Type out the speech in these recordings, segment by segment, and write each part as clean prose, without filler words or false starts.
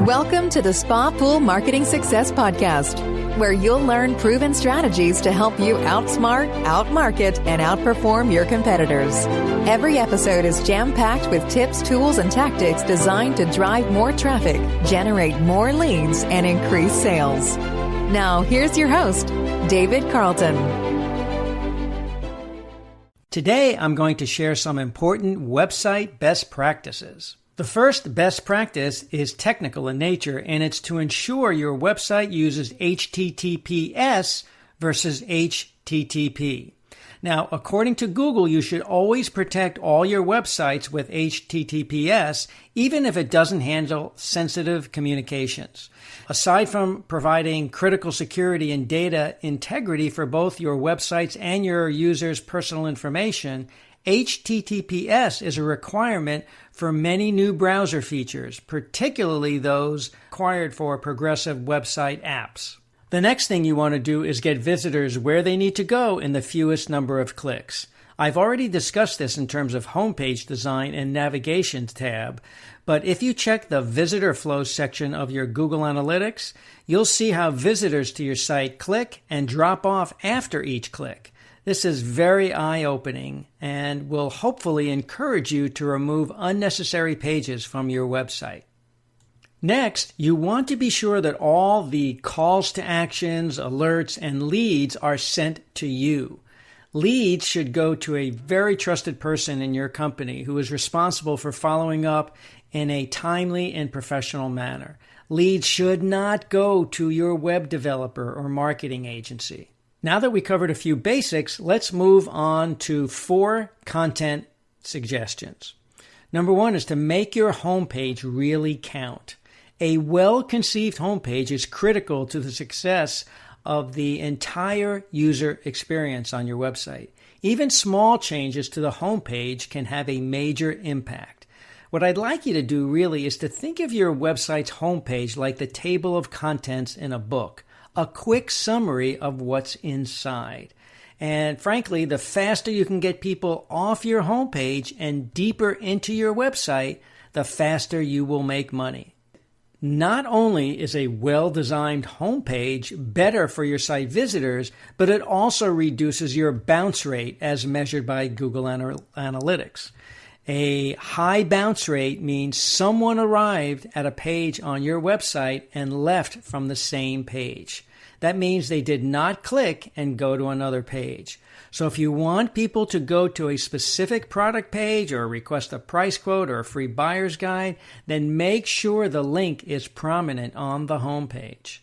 Welcome to the Spa Pool Marketing Success Podcast, where you'll learn proven strategies to help you outsmart, outmarket, and outperform your competitors. Every episode is jam-packed with tips, tools, and tactics designed to drive more traffic, generate more leads, and increase sales. Now, here's your host, David Carleton. Today, I'm going to share some important website best practices. The first best practice is technical in nature, and it's to ensure your website uses HTTPS versus HTTP. Now, according to Google, you should always protect all your websites with HTTPS, even if it doesn't handle sensitive communications. Aside from providing critical security and data integrity for both your websites and your users' personal information, HTTPS is a requirement for many new browser features, particularly those required for progressive website apps. The next thing you want to do is get visitors where they need to go in the fewest number of clicks. I've already discussed this in terms of homepage design and navigation tab, but if you check the visitor flow section of your Google Analytics, you'll see how visitors to your site click and drop off after each click. This is very eye-opening and will hopefully encourage you to remove unnecessary pages from your website. Next, you want to be sure that all the calls to actions, alerts, and leads are sent to you. Leads should go to a very trusted person in your company who is responsible for following up in a timely and professional manner. Leads should not go to your web developer or marketing agency. Now that we covered a few basics, let's move on to 4 content suggestions. Number 1 is to make your homepage really count. A well-conceived homepage is critical to the success of the entire user experience on your website. Even small changes to the homepage can have a major impact. What I'd like you to do really is to think of your website's homepage like the table of contents in a book. A quick summary of what's inside. And frankly, the faster you can get people off your homepage and deeper into your website, the faster you will make money. Not only is a well-designed homepage better for your site visitors, but it also reduces your bounce rate as measured by Google Analytics. A high bounce rate means someone arrived at a page on your website and left from the same page. That means they did not click and go to another page. So if you want people to go to a specific product page or request a price quote or a free buyer's guide, then make sure the link is prominent on the homepage.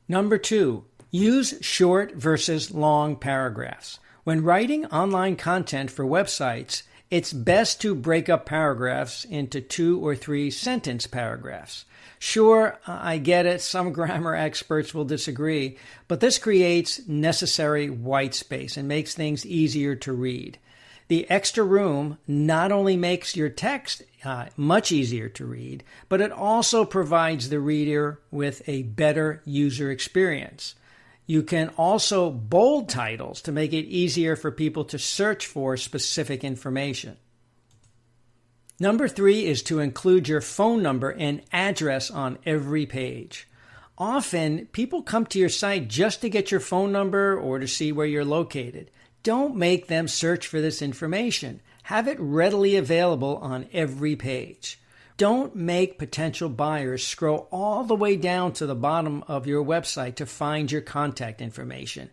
Number 2, use short versus long paragraphs. When writing online content for websites, it's best to break up paragraphs into 2 or 3 sentence paragraphs. Sure, I get it, some grammar experts will disagree, but this creates necessary white space and makes things easier to read. The extra room not only makes your text much easier to read, but it also provides the reader with a better user experience. You can also bold titles to make it easier for people to search for specific information. Number 3 is to include your phone number and address on every page. Often, people come to your site just to get your phone number or to see where you're located. Don't make them search for this information. Have it readily available on every page. Don't make potential buyers scroll all the way down to the bottom of your website to find your contact information.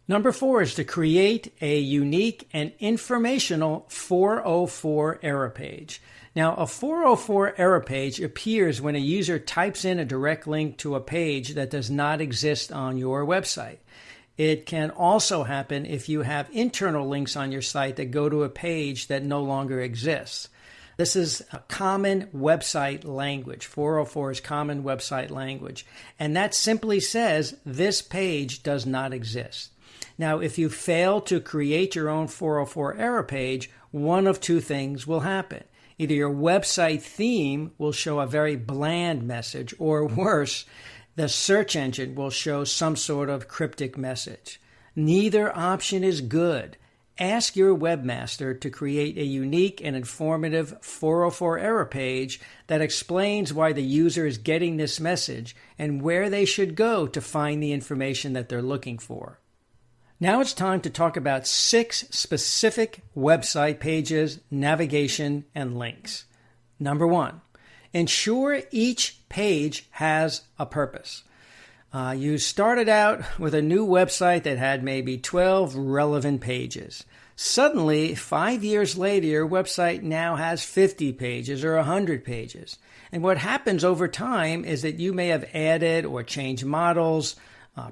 Number 4 is to create a unique and informational 404 error page. Now, a 404 error page appears when a user types in a direct link to a page that does not exist on your website. It can also happen if you have internal links on your site that go to a page that no longer exists. This is a common website language. 404 is common website language. And that simply says this page does not exist. Now, if you fail to create your own 404 error page, one of 2 things will happen. Either your website theme will show a very bland message, or worse, the search engine will show some sort of cryptic message. Neither option is good. ask your webmaster to create a unique and informative 404 error page that explains why the user is getting this message and where they should go to find the information that they're looking for. Now it's time to talk about 6 specific website pages, navigation, and links. Number 1, ensure each page has a purpose. You started out with a new website that had maybe 12 relevant pages. Suddenly, 5 years later, your website now has 50 pages or 100 pages. And what happens over time is that you may have added or changed models,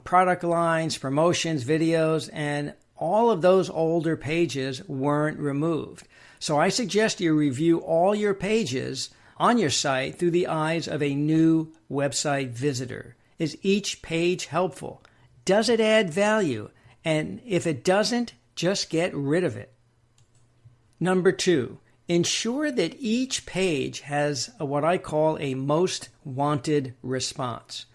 product lines, promotions, videos, and all of those older pages weren't removed. So I suggest you review all your pages on your site through the eyes of a new website visitor. Is each page helpful? Does it add value? And if it doesn't, just get rid of it. Number 2, ensure that each page has what I call a most wanted response.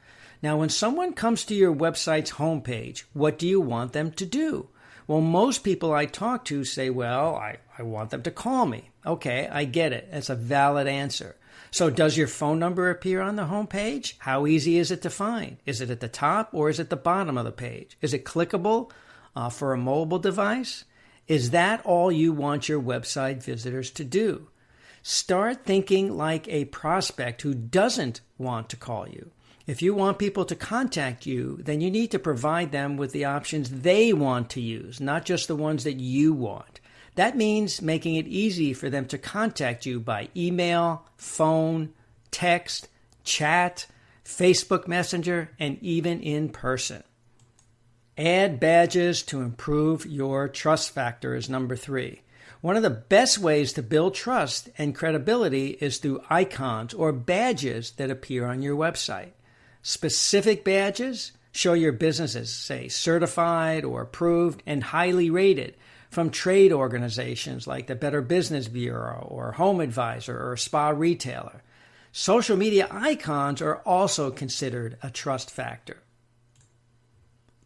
Now, when someone comes to your website's homepage, what do you want them to do? Well, most people I talk to say, well, I want them to call me. Okay, I get it. That's a valid answer. So does your phone number appear on the homepage? How easy is it to find? Is it at the top or is it the bottom of the page? Is it clickable for a mobile device? Is that all you want your website visitors to do? Start thinking like a prospect who doesn't want to call you. If you want people to contact you, then you need to provide them with the options they want to use, not just the ones that you want. That means making it easy for them to contact you by email, phone, text, chat, Facebook Messenger, and even in person. Add badges to improve your trust factor is number 3. One of the best ways to build trust and credibility is through icons or badges that appear on your website. Specific badges show your business as, say, certified or approved and highly rated from trade organizations like the Better Business Bureau or Home Advisor or Spa Retailer. Social media icons are also considered a trust factor.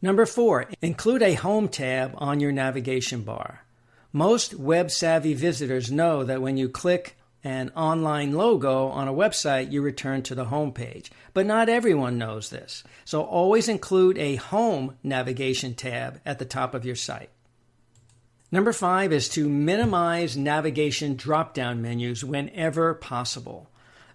Number 4, include a home tab on your navigation bar. Most web-savvy visitors know that when you click an online logo on a website, you return to the home page. But not everyone knows this. So always include a home navigation tab at the top of your site. Number 5 is to minimize navigation drop-down menus whenever possible.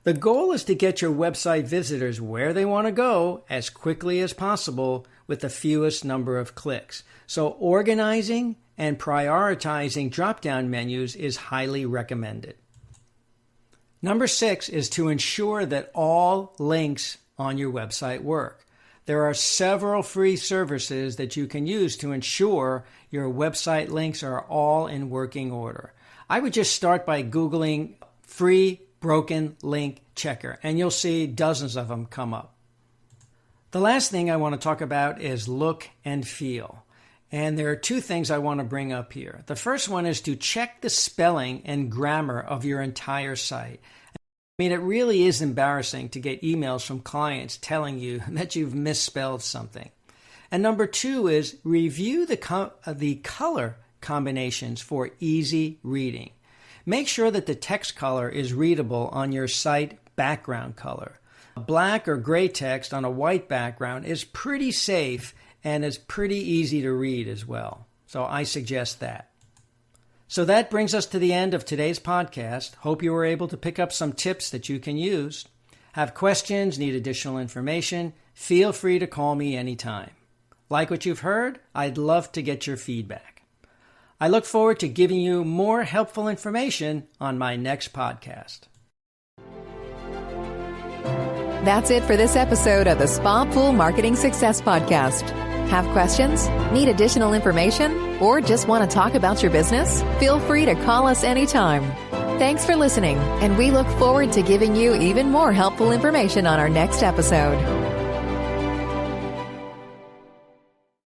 The goal is to get your website visitors where they want to go as quickly as possible with the fewest number of clicks. So organizing and prioritizing drop-down menus is highly recommended. Number 6 is to ensure that all links on your website work. There are several free services that you can use to ensure your website links are all in working order. I would just start by Googling free broken link checker, and you'll see dozens of them come up. The last thing I want to talk about is look and feel. And there are 2 things I want to bring up here. The first one is to check the spelling and grammar of your entire site. I mean, it really is embarrassing to get emails from clients telling you that you've misspelled something. And number 2 is review the color combinations for easy reading. Make sure that the text color is readable on your site background color. Black or gray text on a white background is pretty safe and is pretty easy to read as well. So I suggest that. So that brings us to the end of today's podcast. Hope you were able to pick up some tips that you can use. Have questions, need additional information, feel free to call me anytime. Like what you've heard? I'd love to get your feedback. I look forward to giving you more helpful information on my next podcast. That's it for this episode of the Spa Pool Marketing Success Podcast. Have questions? Need additional information? Or just want to talk about your business? Feel free to call us anytime. Thanks for listening, and we look forward to giving you even more helpful information on our next episode.